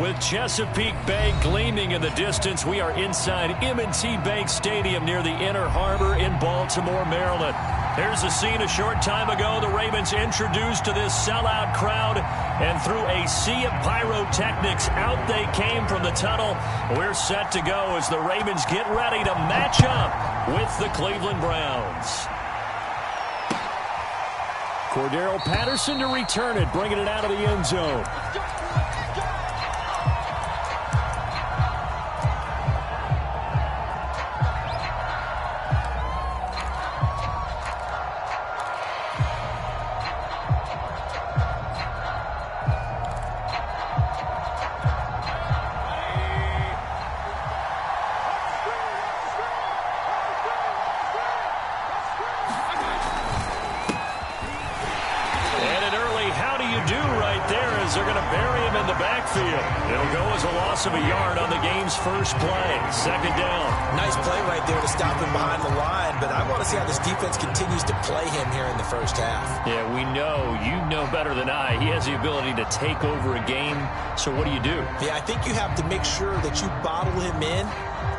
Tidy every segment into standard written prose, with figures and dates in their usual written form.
With Chesapeake Bay gleaming in the distance, we are inside M&T Bank Stadium near the Inner Harbor in Baltimore, Maryland. Here's a scene a short time ago. The Ravens introduced to this sellout crowd, and through a sea of pyrotechnics, out they came from the tunnel. We're set to go as the Ravens get ready to match up with the Cleveland Browns. Cordero Patterson to return it, bringing it out of the end zone. Of a yard on the game's first play. Second down. Nice play right there to stop him behind the line, but I want to see how this defense continues to play him here in the first half. Yeah, we know. You know better than I. He has the ability to take over a game, so what do you do? Yeah, I think you have to make sure that you bottle him in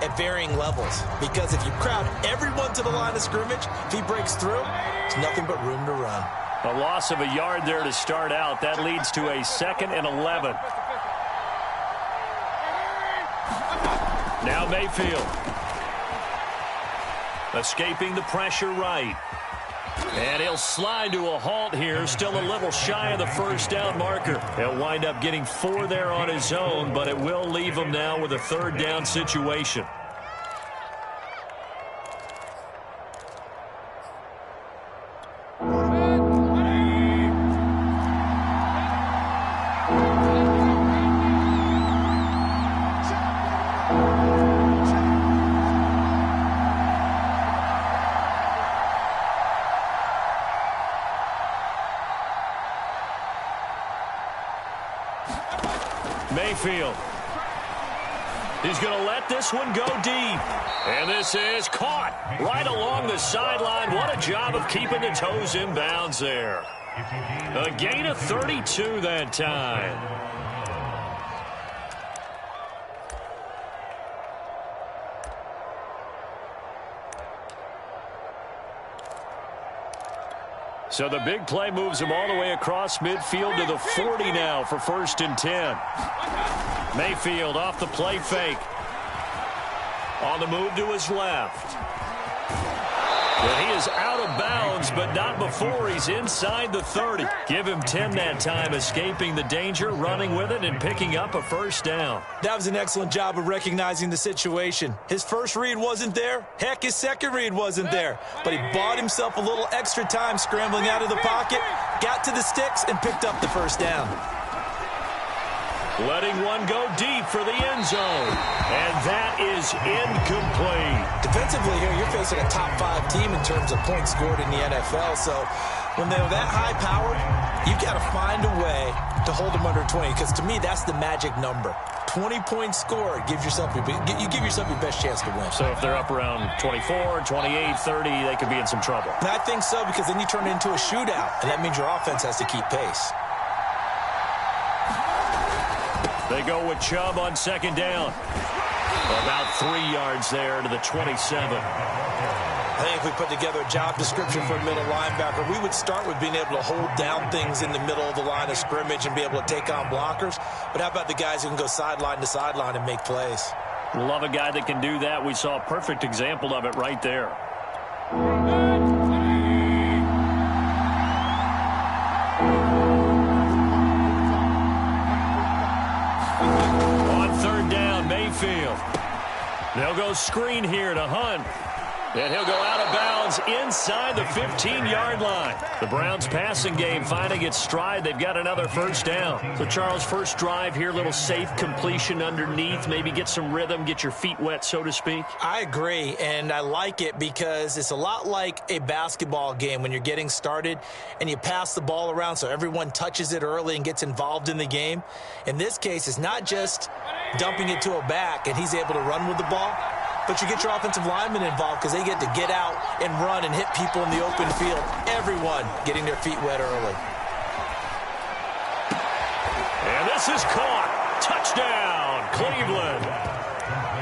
at varying levels, because if you crowd everyone to the line of scrimmage, if he breaks through, there's nothing but room to run. A loss of a yard there to start out. That leads to a 2nd and 11. Now Mayfield. Escaping the pressure right. And he'll slide to a halt here. Still a little shy of the first down marker. He'll wind up getting 4 there on his own, but it will leave him now with a 3rd down situation. Mayfield. He's going to let this one go deep. And this is caught right along the sideline. What a job of keeping the toes in bounds there. A gain of 32 that time. So the big play moves him all the way across midfield to the 40 now for 1st and 10. Mayfield off the play fake. On the move to his left. And he is out of bounds, but not before he's inside the 30. Give him 10 that time, escaping the danger, running with it, and picking up a 1st down. That was an excellent job of recognizing the situation. His first read wasn't there. Heck, his second read wasn't there. But he bought himself a little extra time scrambling out of the pocket, got to the sticks, and picked up the 1st down. Letting one go deep for the end zone. And that is incomplete. Defensively here, you're facing a top 5 team in terms of points scored in the NFL. So when they're that high-powered, you've got to find a way to hold them under 20. Because to me, that's the magic number. 20 points scored, you give yourself your best chance to win. So if they're up around 24, 28, 30, they could be in some trouble. And I think so, because then you turn it into a shootout. And that means your offense has to keep pace. They go with Chubb on 2nd down. About 3 yards there to the 27. I think if we put together a job description for a middle linebacker, we would start with being able to hold down things in the middle of the line of scrimmage and be able to take on blockers. But how about the guys who can go sideline to sideline and make plays? Love a guy that can do that. We saw a perfect example of it right there. Mayfield. They'll go screen here to Hunt. And he'll go out of bounds inside the 15-yard line. The Browns passing game finding its stride. They've got another 1st down. So, Charles, first drive here, little safe completion underneath. Maybe get some rhythm, get your feet wet, so to speak. I agree, and I like it because it's a lot like a basketball game when you're getting started and you pass the ball around so everyone touches it early and gets involved in the game. In this case, it's not just dumping it to a back and he's able to run with the ball. But you get your offensive linemen involved because they get to get out and run and hit people in the open field. Everyone getting their feet wet early. And this is caught Touchdown, Cleveland.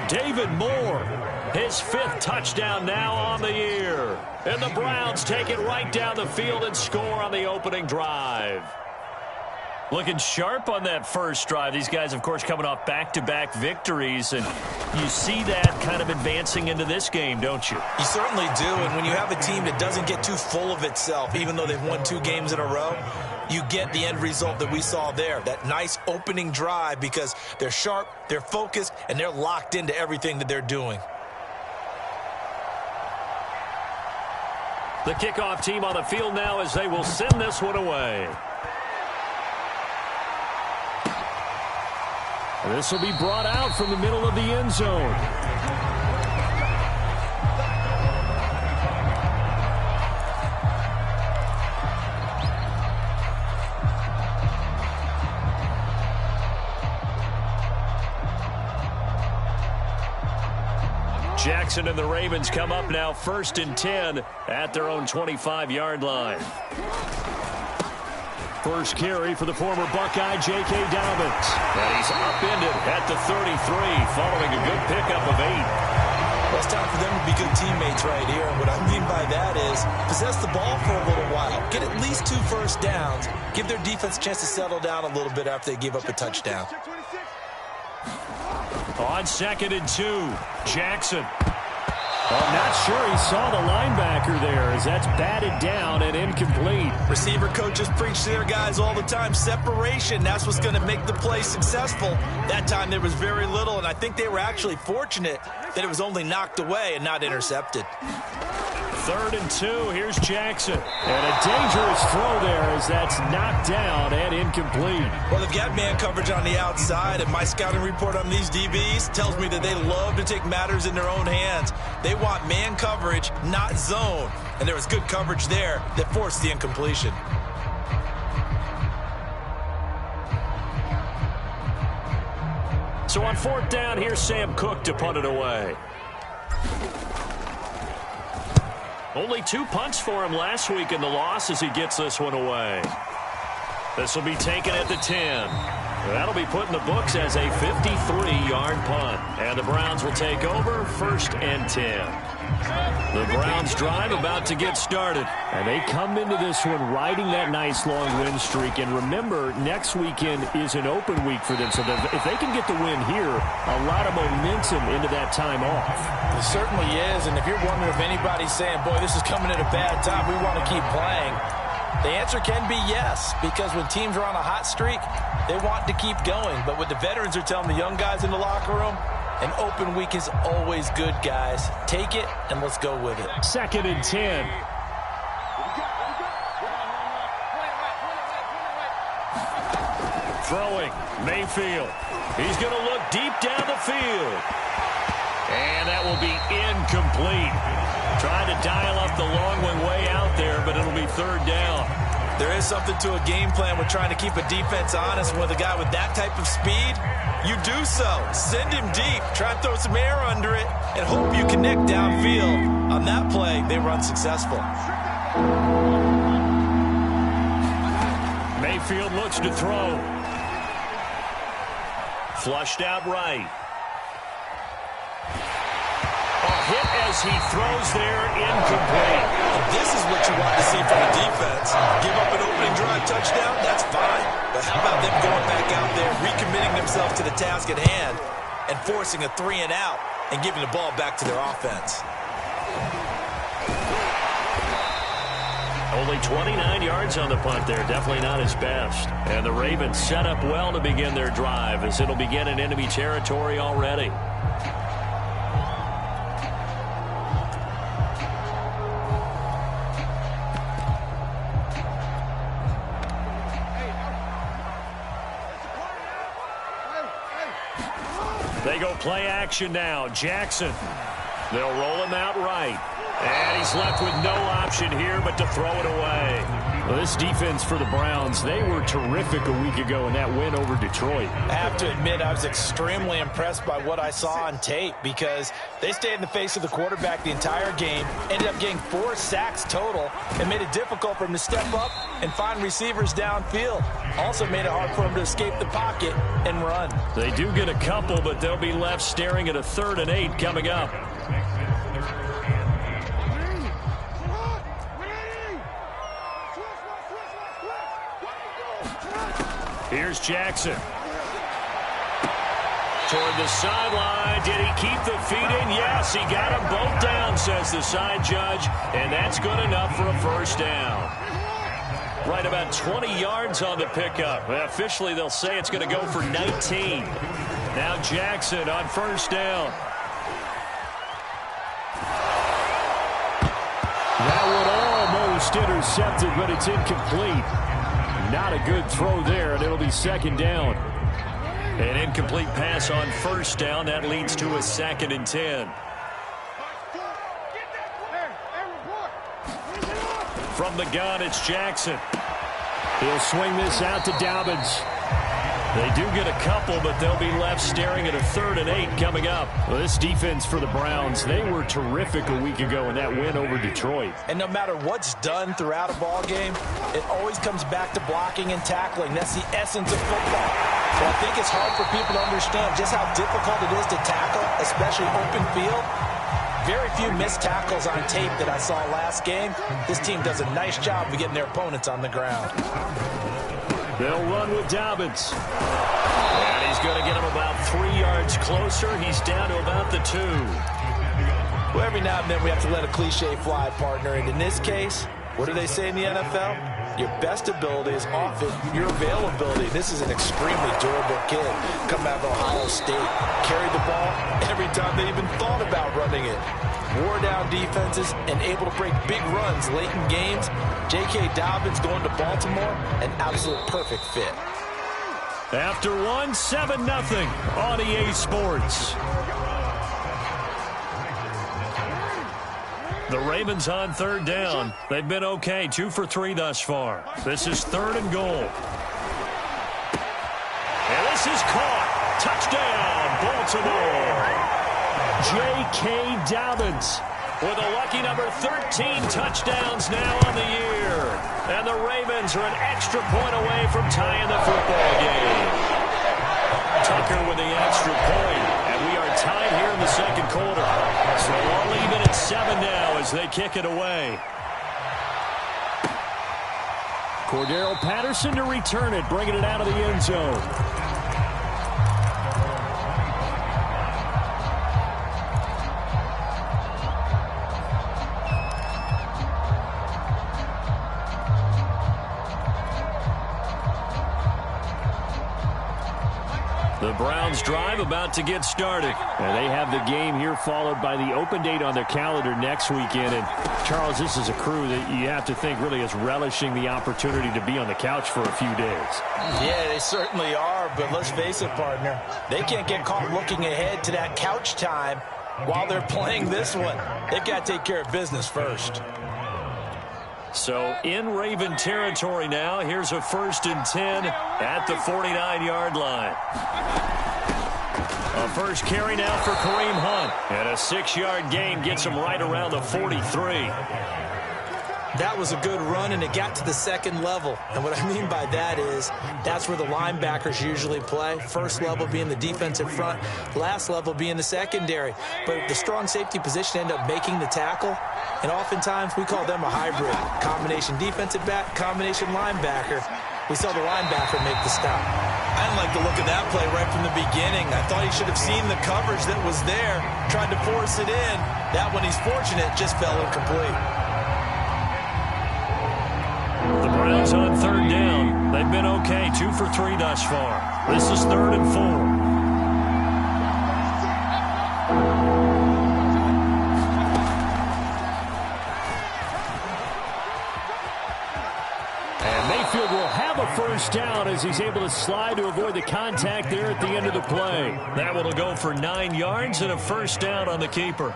David Moore, his 5th touchdown now on the year. And the Browns take it right down the field and score on the opening drive. Looking sharp on that first drive. These guys, of course, coming off back-to-back victories, and you see that kind of advancing into this game, don't you? You certainly do, and when you have a team that doesn't get too full of itself, even though they've won 2 games in a row, you get the end result that we saw there, that nice opening drive, because they're sharp, they're focused, and they're locked into everything that they're doing. The kickoff team on the field now as they will send this one away. This will be brought out from the middle of the end zone. Jackson and the Ravens come up now 1st and 10 at their own 25-yard line. First carry for the former Buckeye, J.K. Dobbins. And he's upended at the 33 following a good pickup of 8. Well, it's time for them to be good teammates right here. And what I mean by that is possess the ball for a little while. Get at least 2 first downs. Give their defense a chance to settle down a little bit after they give up a touchdown. On 2nd and 2, Jackson. I'm not sure he saw the linebacker there as that's batted down and incomplete. Receiver coaches preach to their guys all the time. Separation, that's what's going to make the play successful. That time there was very little, and I think they were actually fortunate that it was only knocked away and not intercepted. 3rd and 2, here's Jackson. And a dangerous throw there as that's knocked down and incomplete. Well, they've got man coverage on the outside, and my scouting report on these DBs tells me that they love to take matters in their own hands. They want man coverage, not zone. And there was good coverage there that forced the incompletion. So on 4th down, here's Sam Cook to punt it away. Only 2 punts for him last week in the loss as he gets this one away. This will be taken at the 10. That'll be put in the books as a 53-yard punt. And the Browns will take over 1st and 10. The Browns drive about to get started. And they come into this one riding that nice long win streak. And remember, next weekend is an open week for them. So if they can get the win here, a lot of momentum into that time off. It certainly is. And if you're wondering if anybody's saying, boy, this is coming at a bad time, we want to keep playing, the answer can be yes. Because when teams are on a hot streak, they want to keep going. But what the veterans are telling the young guys in the locker room, an open week is always good, guys. Take it, and let's go with it. 2nd and 10. Throwing, Mayfield. He's going to look deep down the field. And that will be incomplete. Trying to dial up the long one way out there, but it'll be 3rd down. There is something to a game plan with trying to keep a defense honest. With a guy with that type of speed, you do so. Send him deep. Try and throw some air under it and hope you connect downfield. On that play, they were unsuccessful. Mayfield looks to throw. Flushed out right. Hit as he throws there, incomplete. This is what you want to see from the defense. Give up an opening drive touchdown, that's fine. But how about them going back out there, recommitting themselves to the task at hand, and forcing a 3 and out, and giving the ball back to their offense. Only 29 yards on the punt there. Definitely not his best. And the Ravens set up well to begin their drive as it'll begin in enemy territory already. They go play action now. Jackson. They'll roll him out right. And he's left with no option here but to throw it away. Well, this defense for the Browns, they were terrific a week ago in that win over Detroit. I have to admit, I was extremely impressed by what I saw on tape because they stayed in the face of the quarterback the entire game, ended up getting 4 sacks total, and made it difficult for him to step up and find receivers downfield. Also made it hard for him to escape the pocket and run. They do get a couple, but they'll be left staring at a 3rd and 8 coming up. Here's Jackson. Toward the sideline. Did he keep the feet in? Yes, he got them both down, says the side judge. And that's good enough for a first down. Right about 20 yards on the pickup. Well, officially, they'll say it's going to go for 19. Now Jackson on first down. That one almost intercepted, but it's incomplete. Not a good throw there, and it'll be 2nd down. An incomplete pass on first down. That leads to a 2nd and 10. From the gun, it's Jackson. He'll swing this out to Dobbins. They do get a couple, but they'll be left staring at a 3rd and 8 coming up. Well, this defense for the Browns, they were terrific a week ago in that win over Detroit. And no matter what's done throughout a ball game, it always comes back to blocking and tackling. That's the essence of football. So I think it's hard for people to understand just how difficult it is to tackle, especially open field. Very few missed tackles on tape that I saw last game. This team does a nice job of getting their opponents on the ground. They'll run with Dobbins. And he's going to get him about 3 yards closer. He's down to about the 2. Well, every now and then we have to let a cliche fly, partner. And in this case, what do they say in the NFL? Your best ability is often your availability. This is an extremely durable kid coming out of Ohio State. Carried the ball every time they even thought about running it. Wore down defenses and able to break big runs late in games. J.K. Dobbins going to Baltimore, an absolute perfect fit. After 1, 7-0 on EA Sports. The Ravens on 3rd down. They've been okay, 2 for 3 thus far. This is 3rd and goal. And this is caught. Touchdown, Baltimore. J.K. Dobbins with a lucky number 13 touchdowns now on the year. And the Ravens are an extra point away from tying the football game. Tucker with the extra point. And we are tied here in the 2nd quarter. So all even at 7 now as they kick it away. Cordero Patterson to return it, bringing it out of the end zone. The Browns drive about to get started. And they have the game here followed by the open date on their calendar next weekend. And, Charles, this is a crew that you have to think really is relishing the opportunity to be on the couch for a few days. Yeah, they certainly are. But let's face it, partner, they can't get caught looking ahead to that couch time while they're playing this one. They've got to take care of business first. So in Raven territory now. Here's a 1st and 10 at the 49-yard line. A first carry now for Kareem Hunt. And a 6-yard gain gets him right around the 43. That was a good run, and it got to the 2nd level. And what I mean by that is that's where the linebackers usually play. First level being the defensive front, last level being the secondary. But the strong safety position ended up making the tackle, and oftentimes we call them a hybrid. Combination defensive back, combination linebacker. We saw the linebacker make the stop. I didn't like the look of that play right from the beginning. I thought he should have seen the coverage that was there, tried to force it in. That one, he's fortunate, just fell incomplete. The Browns on 3rd down. They've been okay, 2 for 3 thus far. This is 3rd and 4. And Mayfield will have a first down as he's able to slide to avoid the contact there at the end of the play. That one will go for 9 yards and a first down on the keeper.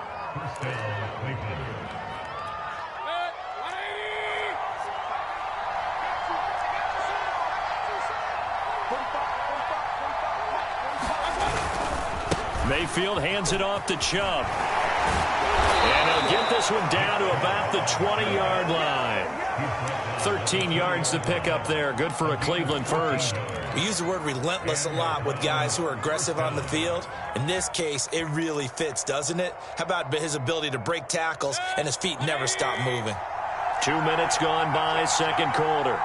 Mayfield hands it off to Chubb. And he'll get this one down to about the 20-yard line. 13 yards to pick up there. Good for a Cleveland first. We use the word relentless a lot with guys who are aggressive on the field. In this case, it really fits, doesn't it? How about his ability to break tackles and his feet never stop moving? 2 minutes gone by, second quarter.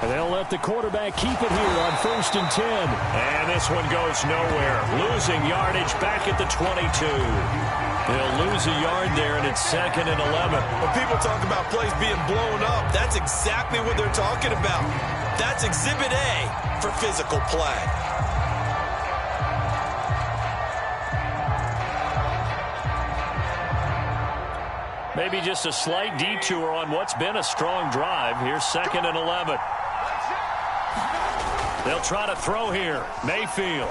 And they'll let the quarterback keep it here on 1st and 10. And this one goes nowhere. Losing yardage back at the 22. They'll lose a yard there, and it's 2nd and 11. When people talk about plays being blown up, that's exactly what they're talking about. That's Exhibit A for physical play. Maybe just a slight detour on what's been a strong drive. Here's 2nd and 11. They'll try to throw here. Mayfield.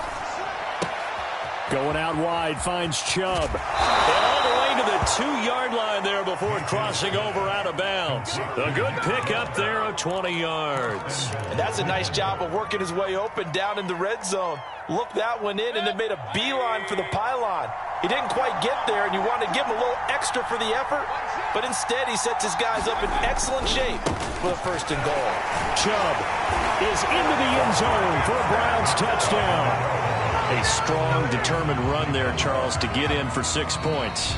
Going out wide, finds Chubb. And all the way to the 2-yard line there before crossing over out of bounds. A good pickup there of 20 yards. And that's a nice job of working his way open down in the red zone. Looked that one in and then made a beeline for the pylon. He didn't quite get there, and you want to give him a little extra for the effort, but instead he sets his guys up in excellent shape for the 1st and goal. Chubb is into the end zone for a Browns touchdown. A strong, determined run there, Charles, to get in for 6 points.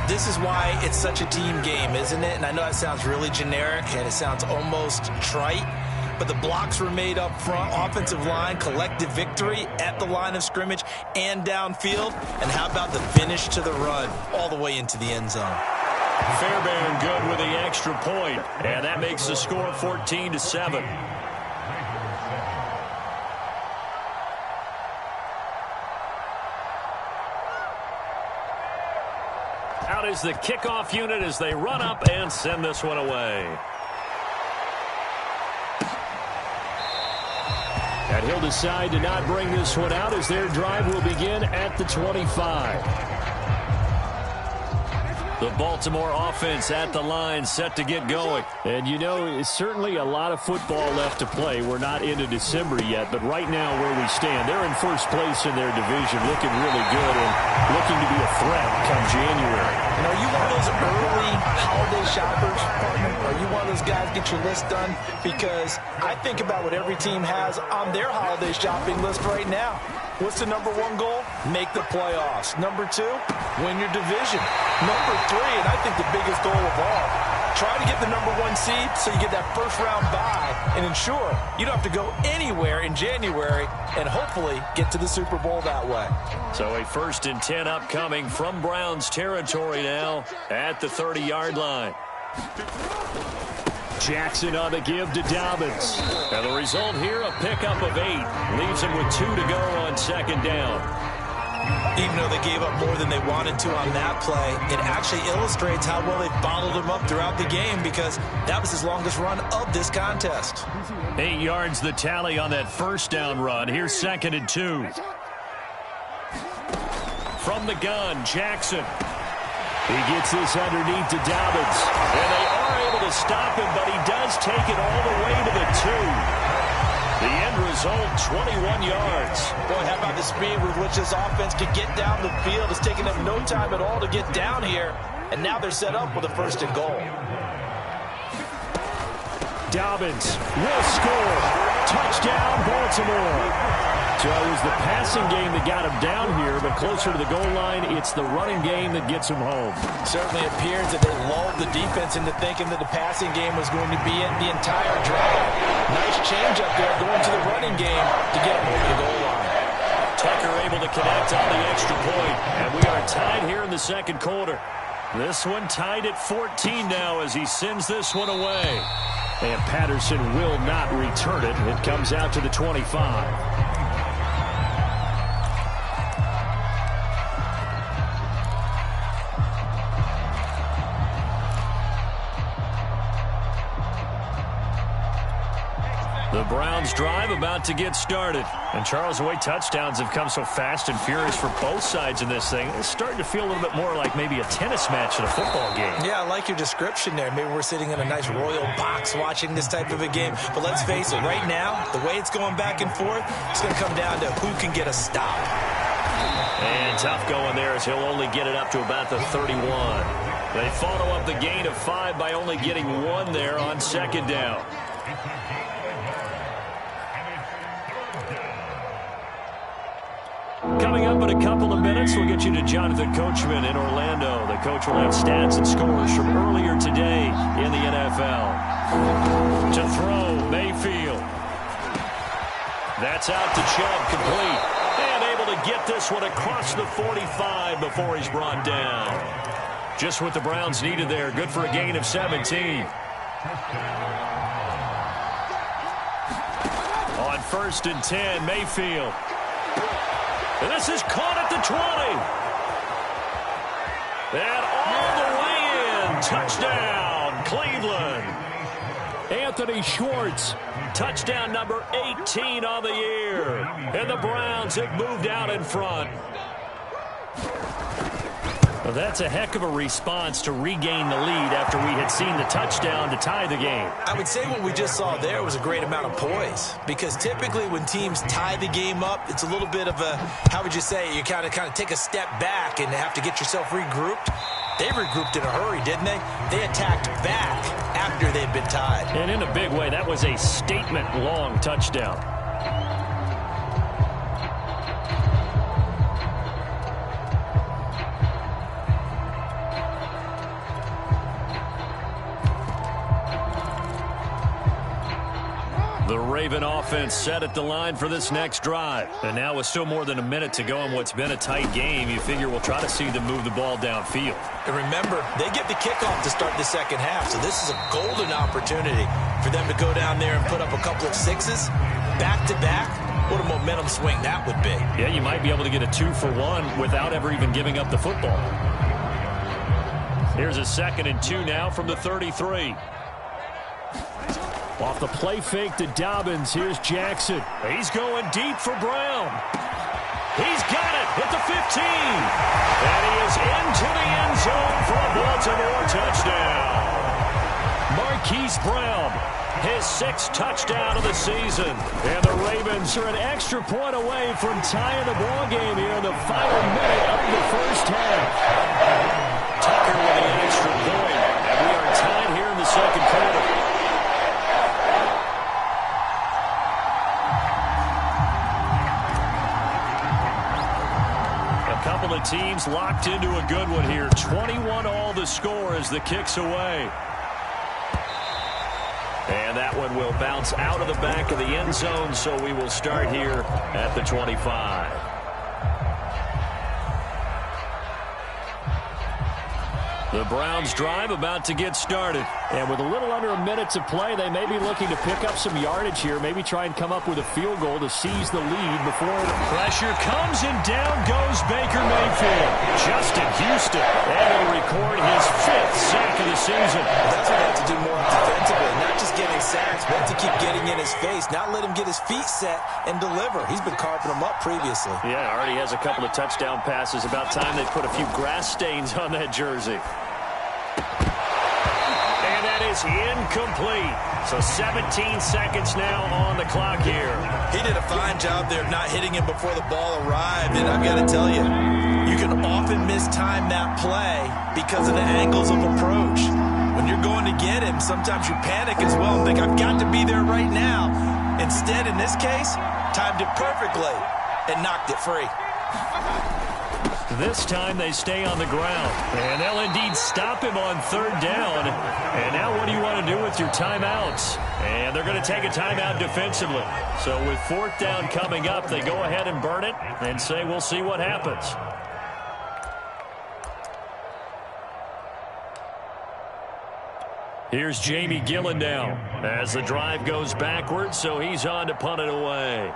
This is why it's such a team game, isn't it? And I know it sounds really generic, and it sounds almost trite, but the blocks were made up front, offensive line, collective victory at the line of scrimmage and downfield. And how about the finish to the run all the way into the end zone? Fairbairn good with the extra point, and that makes the score 14-7. Out is the kickoff unit as they run up and send this one away. And he'll decide to not bring this one out as their drive will begin at the 25. The Baltimore offense at the line set to get going. And, you know, it's certainly a lot of football left to play. We're not into December yet, but right now where we stand, they're in first place in their division, looking really good and looking to be a threat come January. And are you one of those early holiday shoppers, partner? Are you one of those guys get your list done? Because I think about what every team has on their holiday shopping list right now. What's the number 1 goal? Make the playoffs. Number 2, win your division. Number 3, and I think the biggest goal of all, try to get the number 1 seed so you get that first-round bye and ensure you don't have to go anywhere in January and hopefully get to the Super Bowl that way. So a 1st and 10 upcoming from Browns territory now at the 30-yard line. Jackson on the give to Dobbins. And the result here, a pickup of 8. Leaves him with 2 to go on 2nd down. Even though they gave up more than they wanted to on that play, it actually illustrates how well they've bottled him up throughout the game because that was his longest run of this contest. 8 yards the tally on that 1st down run. Here's 2nd and 2. From the gun, Jackson. He gets this underneath to Dobbins. And they are able to stop him, but he does take it all the way to the 2. The end result, 21 yards. Boy, how about the speed with which this offense could get down the field? It's taken them no time at all to get down here. And now they're set up with a 1st and goal. Dobbins will score. Touchdown, Baltimore. So it was the passing game that got him down here, but closer to the goal line, it's the running game that gets him home. Certainly appears that they lulled the defense into thinking that the passing game was going to be it the entire drive. Nice change up there going to the running game to get him over the goal line. Tucker able to connect on the extra point, and we are tied here in the 2nd quarter. This one tied at 14 now as he sends this one away. And Patterson will not return it. It comes out to the 25. The Browns drive about to get started. And Charles, the way touchdowns have come so fast and furious for both sides in this thing, it's starting to feel a little bit more like maybe a tennis match in a football game. Yeah, I like your description there. Maybe we're sitting in a nice royal box watching this type of a game. But let's face it, right now, the way it's going back and forth, it's going to come down to who can get a stop. And tough going there as he'll only get it up to about the 31. They follow up the gain of 5 by only getting 1 there on second down. Coming up in a couple of minutes, we'll get you to Jonathan Coachman in Orlando. The coach will have stats and scores from earlier today in the NFL. To throw, Mayfield. That's out to Chubb, complete. And able to get this one across the 45 before he's brought down. Just what the Browns needed there. Good for a gain of 17. On 1st and 10, Mayfield. And this is caught at the 20. And all the way in. Touchdown, Cleveland. Anthony Schwartz, touchdown number 18 on the year. And the Browns have moved out in front. Well, that's a heck of a response to regain the lead after we had seen the touchdown to tie the game. I would say what we just saw there was a great amount of poise, because typically when teams tie the game up, it's a little bit of a, how would you say, you kind of take a step back and have to get yourself regrouped. They regrouped in a hurry, didn't they? They attacked back after they'd been tied. And in a big way, that was a statement-long touchdown. The Raven offense set at the line for this next drive. And now with still more than a minute to go in what's been a tight game, you figure we'll try to see them move the ball downfield. And remember, they get the kickoff to start the second half, so this is a golden opportunity for them to go down there and put up a couple of sixes back-to-back. What a momentum swing that would be. Yeah, you might be able to get a 2-for-1 without ever even giving up the football. Here's a 2nd and 2 now from the 33. Off the play fake to Dobbins, here's Jackson. He's going deep for Brown. He's got it at the 15. And he is into the end zone for a Baltimore touchdown. Marquise Brown, his 6th touchdown of the season. And the Ravens are an extra point away from tying the ball game here in the final minute of the first half. Tucker with the extra point. And we are tied here in the second quarter. Couple of teams locked into a good one here. 21 all the score as the kick's away. And that one will bounce out of the back of the end zone, so we will start here at the 25. The Browns drive about to get started. And with a little under a minute to play, they may be looking to pick up some yardage here. Maybe try and come up with a field goal to seize the lead before the pressure comes, and down goes Baker Mayfield. Justin Houston able to record his 5th sack of the season. That's what they have to do more defensively. Not just getting sacks, but to keep getting in his face. Not let him get his feet set and deliver. He's been carving them up previously. Yeah, already has a couple of touchdown passes. About time they put a few grass stains on that jersey. And that is incomplete. So 17 seconds now on the clock here. He did a fine job there of not hitting him before the ball arrived. And I've got to tell you, you can often mistime that play because of the angles of approach. When you're going to get him, sometimes you panic as well and think, I've got to be there right now. Instead, in this case, timed it perfectly and knocked it free. This time they stay on the ground. And they'll indeed stop him on 3rd down. And now what do you want to do with your timeouts? And they're going to take a timeout defensively. So with 4th down coming up, they go ahead and burn it and say we'll see what happens. Here's Jamie Gillen now as the drive goes backwards, so he's on to punt it away.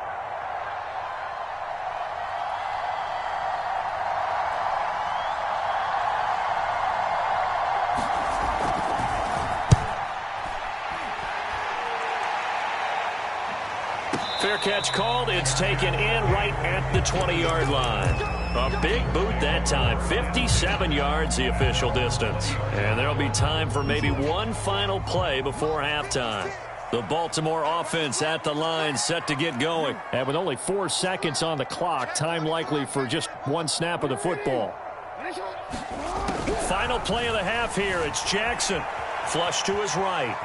fair catch called. It's taken in right at the 20-yard line. A big boot that time. 57 yards, the official distance. And there'll be time for maybe one final play before halftime. The Baltimore offense at the line, set to get going. And with only 4 seconds on the clock, time likely for just one snap of the football. Final play of the half here. It's Jackson. Flush to his right.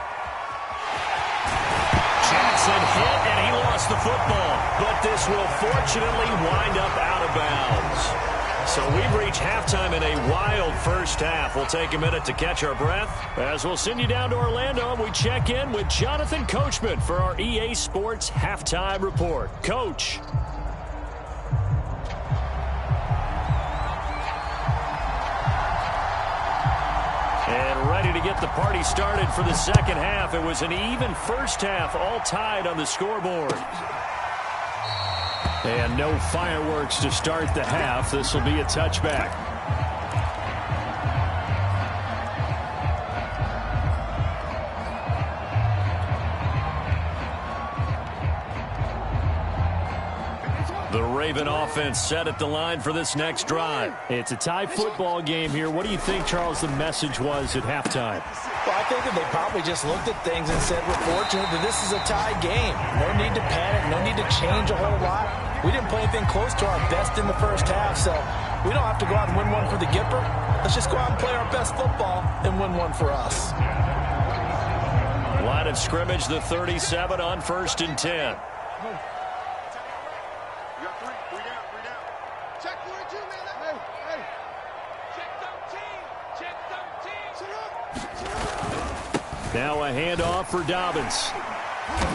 Jackson hit, and he lost the football. But this will fortunately wind up out of bounds. So we've reached halftime in a wild first half. We'll take a minute to catch our breath as we'll send you down to Orlando, and we check in with Jonathan Coachman for our EA Sports Halftime Report. Coach. And ready to get the party started for the second half. It was an even first half, all tied on the scoreboard. And no fireworks to start the half. This will be a touchback. The Raven offense set at the line for this next drive. It's a tie football game here. What do you think, Charles, the message was at halftime? Well, I think that they probably just looked at things and said, we're fortunate that this is a tie game. No need to panic. No need to change a whole lot. We didn't play anything close to our best in the first half, so we don't have to go out and win one for the Gipper. Let's just go out and play our best football and win one for us. Line of scrimmage, the 37 on 1st and 10. Now a handoff for Dobbins.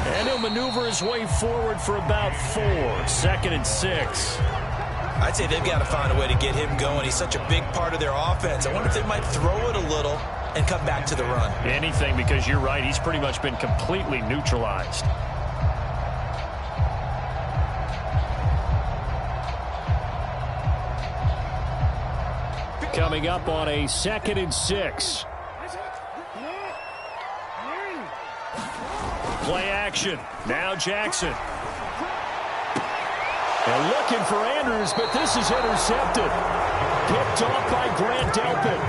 And he'll maneuver his way forward for about 4. 2nd and 6. I'd say they've got to find a way to get him going. He's such a big part of their offense. I wonder if they might throw it a little and come back to the run. Anything, because you're right. He's pretty much been completely neutralized. Coming up on a 2nd and 6. Play action. Now Jackson. And looking for Andrews, but this is intercepted. Picked off by Grant Delpit.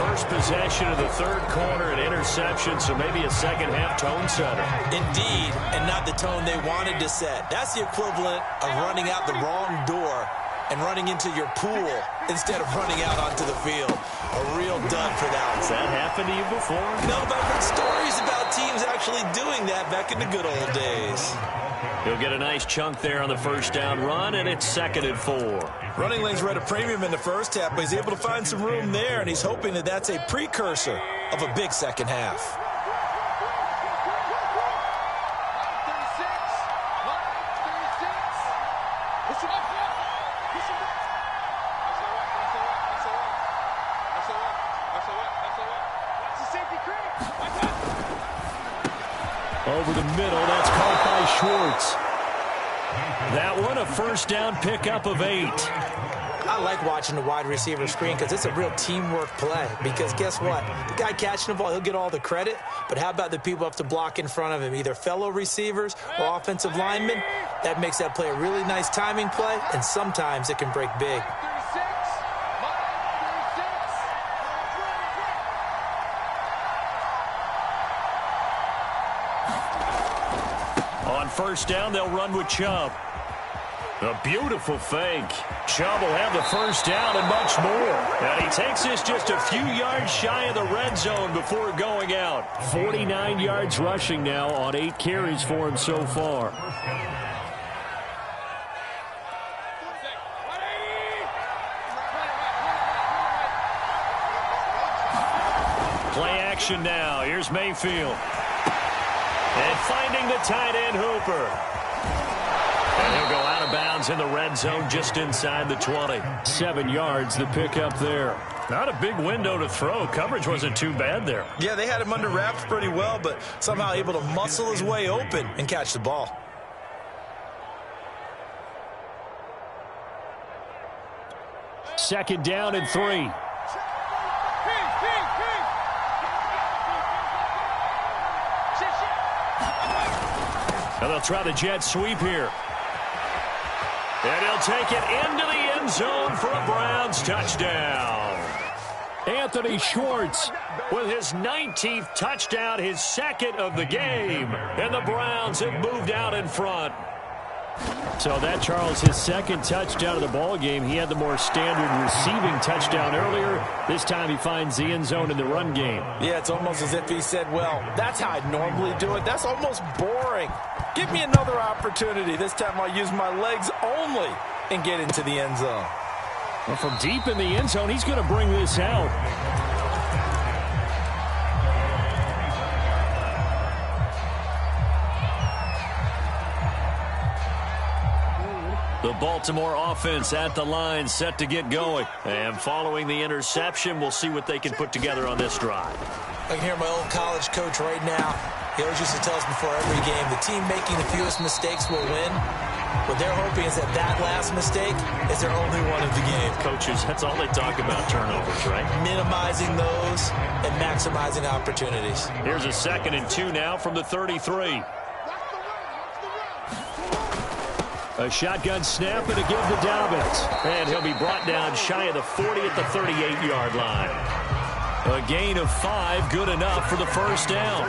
First possession of the third quarter, an interception, so maybe a second half tone setter. Indeed, and not the tone they wanted to set. That's the equivalent of running out the wrong door and running into your pool instead of running out onto the field. A real dud for that one. Has that happened to you before? No, but I've heard stories about teams actually doing that back in the good old days. He'll get a nice chunk there on the first down run, and it's 2nd and 4. Running lanes were at a premium in the first half, but he's able to find some room there, and he's hoping that that's a precursor of a big second half. Over the middle, that's caught by Schwartz. That one, a first down pickup of 8. I like watching the wide receiver screen because it's a real teamwork play. Because guess what? The guy catching the ball, he'll get all the credit. But how about the people up to block in front of him, either fellow receivers or offensive linemen? That makes that play a really nice timing play, and sometimes it can break big. On first down, they'll run with Chubb. A beautiful fake. Chubb will have the first down and much more. And he takes this just a few yards shy of the red zone before going out. 49 yards rushing now on 8 carries for him so far. Play action now. Here's Mayfield. And finding the tight end Hooper. And he'll go out of bounds in the red zone just inside the 20. 7 yards, the pickup there. Not a big window to throw. Coverage wasn't too bad there. Yeah, they had him under wraps pretty well, but somehow able to muscle his way open and catch the ball. Second down and 3. A And they'll try the jet sweep here. And he'll take it into the end zone for a Browns touchdown. Anthony Schwartz with his 19th touchdown, his second of the game. And the Browns have moved out in front. So that, Charles, his second touchdown of the ball game. He had the more standard receiving touchdown earlier. This time he finds the end zone in the run game. Yeah, it's almost as if he said, well, that's how I normally do it. That's almost boring. Give me another opportunity. This time I'll use my legs only and get into the end zone. Well, from deep in the end zone, he's going to bring this out. The Baltimore offense at the line, set to get going. And following the interception, we'll see what they can put together on this drive. I can hear my old college coach right now. He always used to tell us before every game, the team making the fewest mistakes will win. What they're hoping is that that last mistake is their only one of the game. Coaches, that's all they talk about, turnovers, right? Minimizing those and maximizing opportunities. Here's a 2nd and 2 now from the 33. A shotgun snap and a give to Dobbins. And he'll be brought down shy of the 40 at the 38-yard line. A gain of 5, good enough for the first down.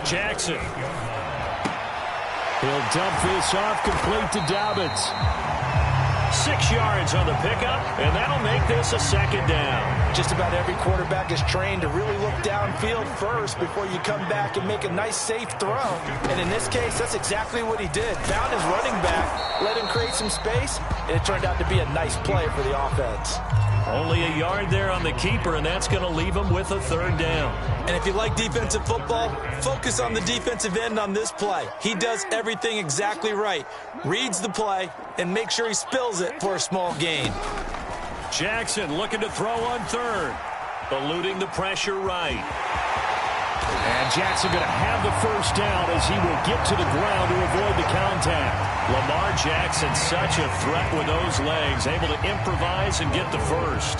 Jackson. He'll dump this off, complete to Dobbins. 6 yards on the pickup, and that'll make this a 2nd down. Just about every quarterback is trained to really look downfield first before you come back and make a nice, safe throw. And in this case, that's exactly what he did. Found his running back, let him create some space, and it turned out to be a nice play for the offense. Only a yard there on the keeper, and that's going to leave him with a 3rd down. And if you like defensive football, focus on the defensive end on this play. He does everything exactly right. Reads the play and make sure he spills it for a small gain. Jackson looking to throw on 3rd. Eluding the pressure right. And Jackson going to have the first down as he will get to the ground to avoid the contact. Lamar Jackson, such a threat with those legs, able to improvise and get the first.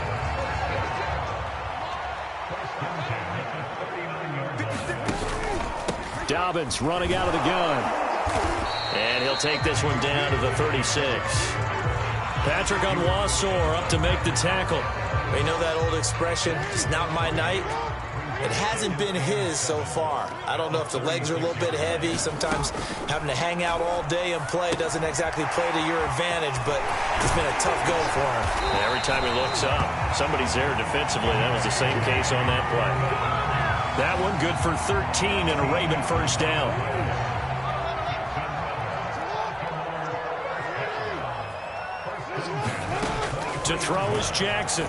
Dobbins running out of the gun. And he'll take this one down to the 36. Patrick Onwuasor up to make the tackle. You know that old expression, it's not my night? It hasn't been his so far. I don't know if the legs are a little bit heavy. Sometimes having to hang out all day and play doesn't exactly play to your advantage, but it's been a tough go for him. And every time he looks up, somebody's there defensively. That was the same case on that play. That one good for 13 and a Raven first down. To throw is Jackson.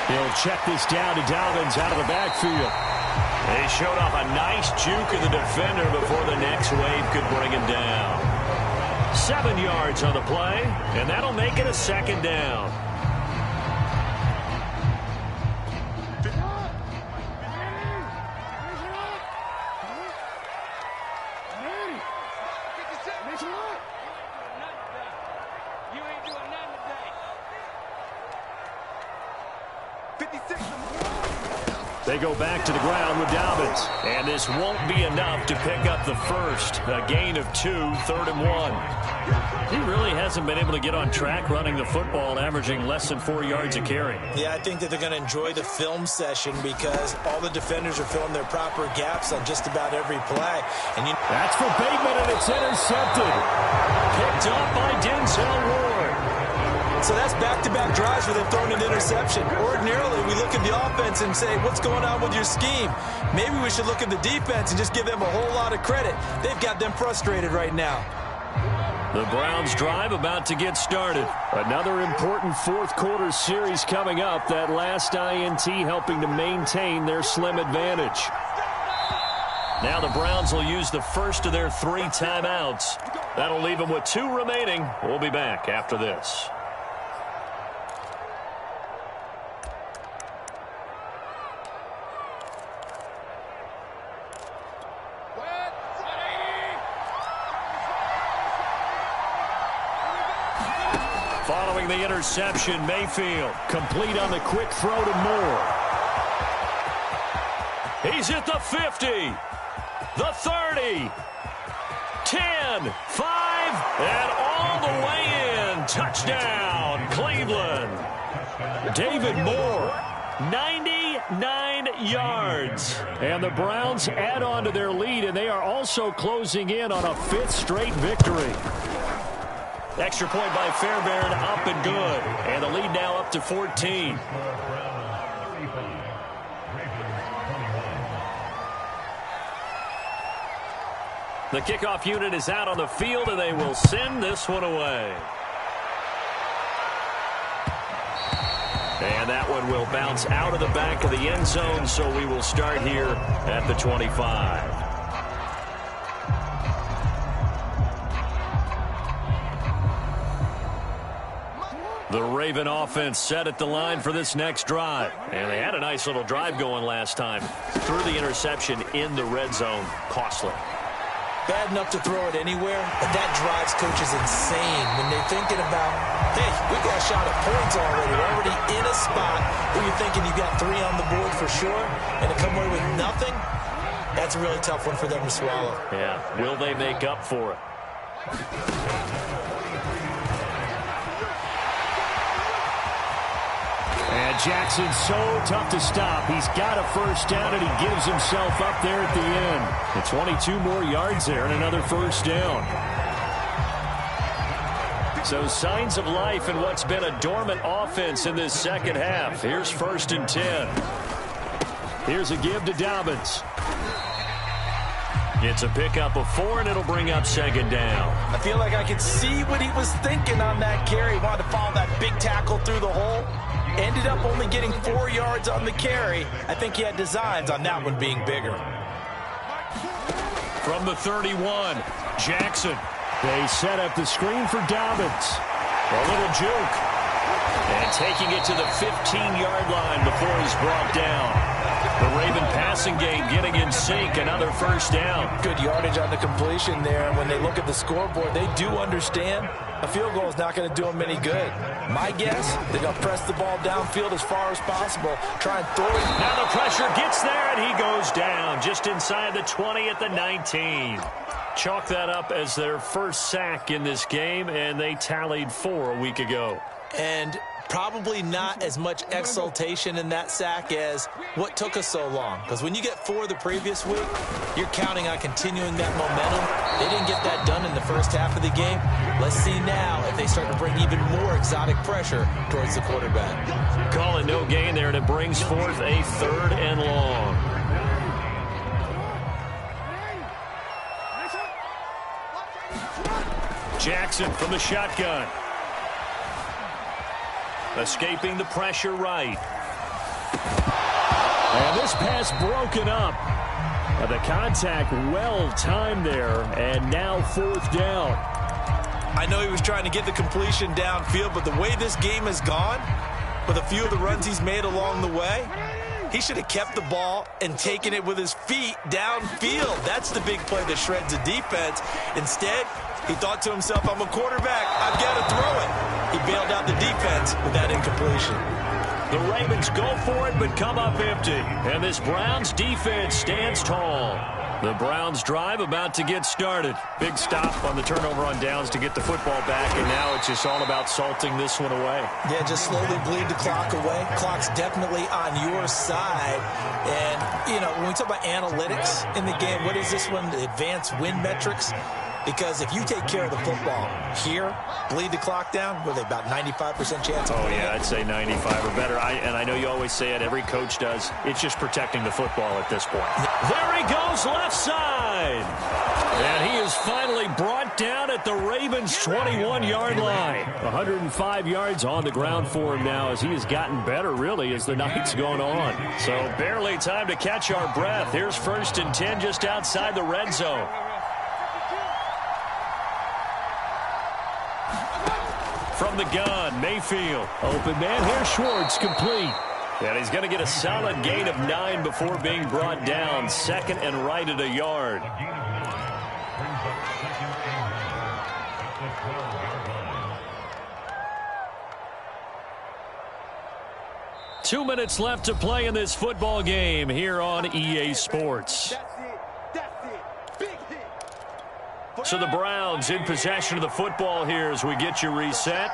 He'll check this down to Dobbins out of the backfield. They showed off a nice juke of the defender before the next wave could bring him down. 7 yards on the play, and that'll make it a 2nd down. They go back to the ground with Dobbins. And this won't be enough to pick up the first. A gain of 2, 3rd and 1. He really hasn't been able to get on track running the football, averaging less than 4 yards a carry. Yeah, I think that they're going to enjoy the film session because all the defenders are filling their proper gaps on just about every play. And that's for Bateman, and it's intercepted. Picked up by Denzel Ward. So that's back-to-back drives where they've thrown an interception. Ordinarily, we look at the offense and say, what's going on with your scheme? Maybe we should look at the defense and just give them a whole lot of credit. They've got them frustrated right now. The Browns drive about to get started. Another important fourth-quarter series coming up. That last INT helping to maintain their slim advantage. Now the Browns will use the first of their 3 timeouts. That'll leave them with 2 remaining. We'll be back after this. Following the interception, Mayfield complete on the quick throw to Moore. He's at the 50, the 30, 10, 5, and all the way in. Touchdown, Cleveland. David Moore, 99 yards. And the Browns add on to their lead, and they are also closing in on a 5th straight victory. Extra point by Fairbairn, up and good. And the lead now up to 14. The kickoff unit is out on the field, and they will send this one away. And that one will bounce out of the back of the end zone, so we will start here at the 25. The Raven offense set at the line for this next drive. And they had a nice little drive going last time. Threw the interception in the red zone. Costly. Bad enough to throw it anywhere, but that drives coaches insane when they're thinking about, hey, we got a shot at points already. We're already in a spot where you're thinking you got 3 on the board for sure, and to come away with nothing, that's a really tough one for them to swallow. Yeah, will they make up for it? And Jackson's so tough to stop. He's got a first down, and he gives himself up there at the end. And 22 more yards there and another first down. So signs of life in what's been a dormant offense in this second half. Here's 1st and 10. Here's a give to Dobbins. It's a pickup of 4, and it'll bring up 2nd down. I feel like I could see what he was thinking on that carry. He wanted to follow that big tackle through the hole. Ended up only getting 4 yards on the carry. I think he had designs on that one being bigger. From the 31, Jackson. They set up the screen for Dobbins. A little juke. And taking it to the 15-yard line before he's brought down. The Raven passing game getting in sync. Another first down. Good yardage on the completion there. And when they look at the scoreboard, they do understand a field goal is not going to do them any good. My guess, they're going to press the ball downfield as far as possible. Try and throw it. Now the pressure gets there, and he goes down just inside the 20 at the 19. Chalk that up as their first sack in this game, and they tallied 4 a week ago. And probably not as much exultation in that sack as what took us so long. Because when you get 4 the previous week, you're counting on continuing that momentum. They didn't get that done in the first half of the game. Let's see now if they start to bring even more exotic pressure towards the quarterback. Call it no gain there, and it brings forth a 3rd and long. Jackson from the shotgun. Escaping the pressure right. And this pass broken up. The contact well timed there, and now 4th down. I know he was trying to get the completion downfield, but the way this game has gone, with a few of the runs he's made along the way, he should have kept the ball and taken it with his feet downfield. That's the big play that shreds the defense. Instead, he thought to himself, I'm a quarterback. I've got to throw it. He bailed out the defense with that incompletion. The Ravens go for it, but come up empty. And this Browns defense stands tall. The Browns drive about to get started. Big stop on the turnover on downs to get the football back, and now it's just all about salting this one away. Yeah, just slowly bleed the clock away. Clock's definitely on your side. And, you know, when we talk about analytics in the game, what is this one? The advanced win metrics? Because if you take care of the football here, bleed the clock down, what are they, about 95% chance? Oh, yeah, I'd say 95 or better. And I know you always say it, every coach does. It's just protecting the football at this point. There he goes, left side. And he is finally brought down at the Ravens' 21-yard line. 105 yards on the ground for him now, as he has gotten better, really, as the night's gone on. So barely time to catch our breath. Here's 1st and 10 just outside the red zone. From the gun, Mayfield. Open man here, Schwartz, complete. And he's going to get a solid gain of 9 before being brought down. 2nd and right at a yard. 2 minutes left to play in this football game here on EA Sports. So the Browns in possession of the football here as we get you reset.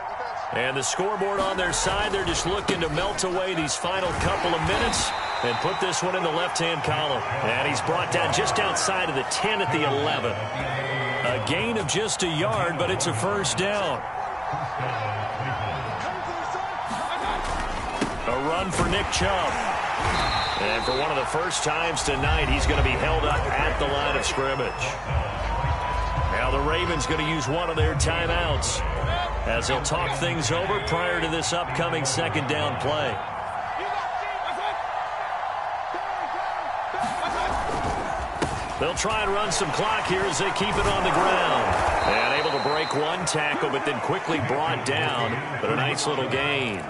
And the scoreboard on their side, they're just looking to melt away these final couple of minutes and put this one in the left-hand column. And he's brought down just outside of the 10 at the 11. A gain of just a yard, but it's a first down. A run for Nick Chubb. And for one of the first times tonight, he's going to be held up at the line of scrimmage. Now the Ravens going to use one of their timeouts as they'll talk things over prior to this upcoming second down play. They'll try and run some clock here as they keep it on the ground. And able to break one tackle, but then quickly brought down. But a nice little gain.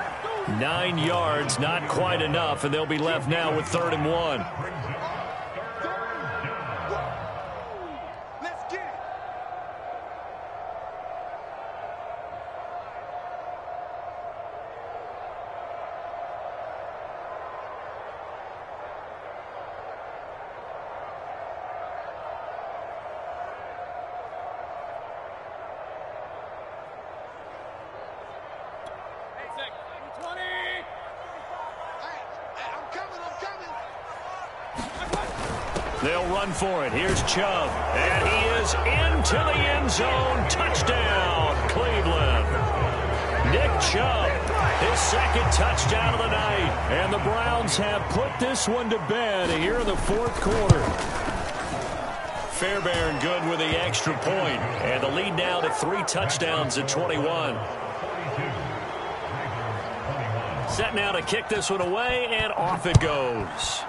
9 yards, not quite enough, and they'll be left now with 3rd and 1. They'll run for it. Here's Chubb. And he is into the end zone. Touchdown, Cleveland. Nick Chubb, his second touchdown of the night. And the Browns have put this one to bed here in the 4th quarter. Fairbairn good with the extra point. And the lead now to 3 touchdowns at 21. Set now to kick this one away, and off it goes.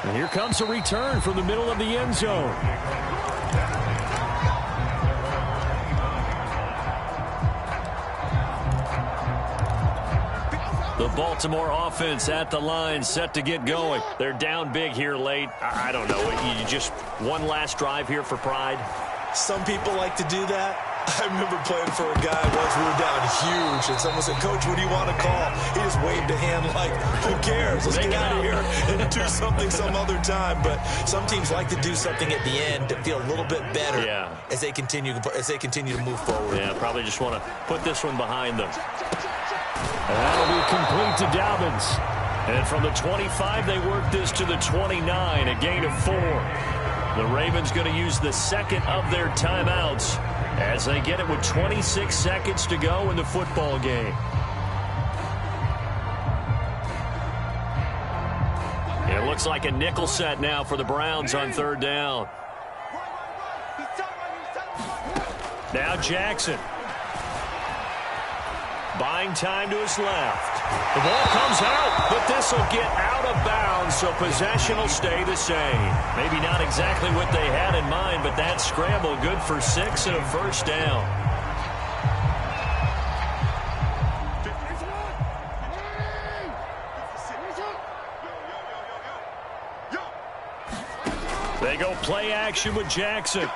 And here comes a return from the middle of the end zone. The Baltimore offense at the line, set to get going. They're down big here late. I don't know. You just one last drive here for pride? Some people like to do that. I remember playing for a guy once. We were down huge, and someone said, "Coach, what do you want to call?" He just waved a hand like, "Who cares? Let's get out of here and do something some other time." But some teams like to do something at the end to feel a little bit better as they continue to move forward. Yeah, probably just want to put this one behind them. And that'll be complete to Dobbins. And from the 25, they work this to the 29, a gain of 4. The Ravens going to use the second of their timeouts as they get it with 26 seconds to go in the football game. It looks like a nickel set now for the Browns on 3rd down. Now Jackson. Buying time to his left. The ball comes out, but this will get out of bounds, so possession will stay the same. Maybe not exactly what they had in mind, but that scramble good for 6 and a first down. They go play action with Jackson.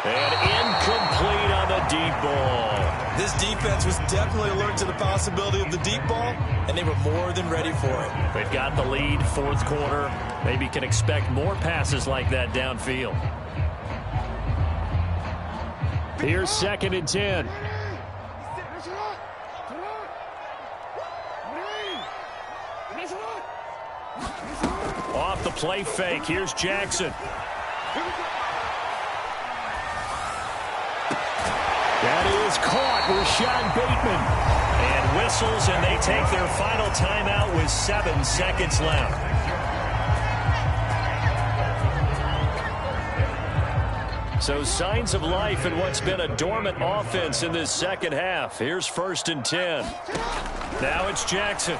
And incomplete on the deep ball. This defense was definitely alert to the possibility of the deep ball, and they were more than ready for it. They've got the lead, 4th quarter. Maybe can expect more passes like that downfield. Here's 2nd and 10. Off the play fake, here's Jackson. That is caught, Rashad Bateman. And whistles, and they take their final timeout with 7 seconds left. So signs of life in what's been a dormant offense in this second half. Here's 1st and 10. Now it's Jackson.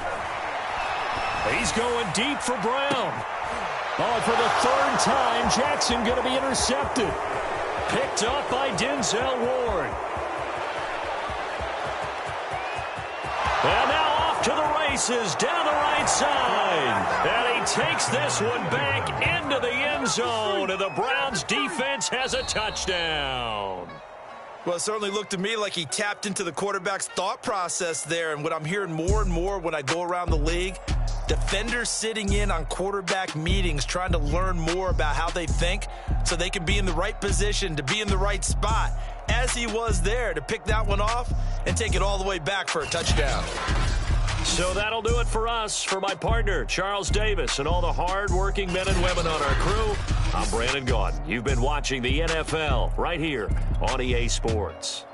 He's going deep for Brown. Oh, for the 3rd time, Jackson going to be intercepted. Picked up by Denzel Ward. And now off to the races down the right side. And he takes this one back into the end zone. And the Browns defense has a touchdown. Well, it certainly looked to me like he tapped into the quarterback's thought process there. And what I'm hearing more and more when I go around the league, defenders sitting in on quarterback meetings trying to learn more about how they think so they can be in the right position to be in the right spot, as he was there to pick that one off and take it all the way back for a touchdown. So that'll do it for us. For my partner, Charles Davis, and all the hard-working men and women on our crew, I'm Brandon Gaudin. You've been watching the NFL right here on EA Sports.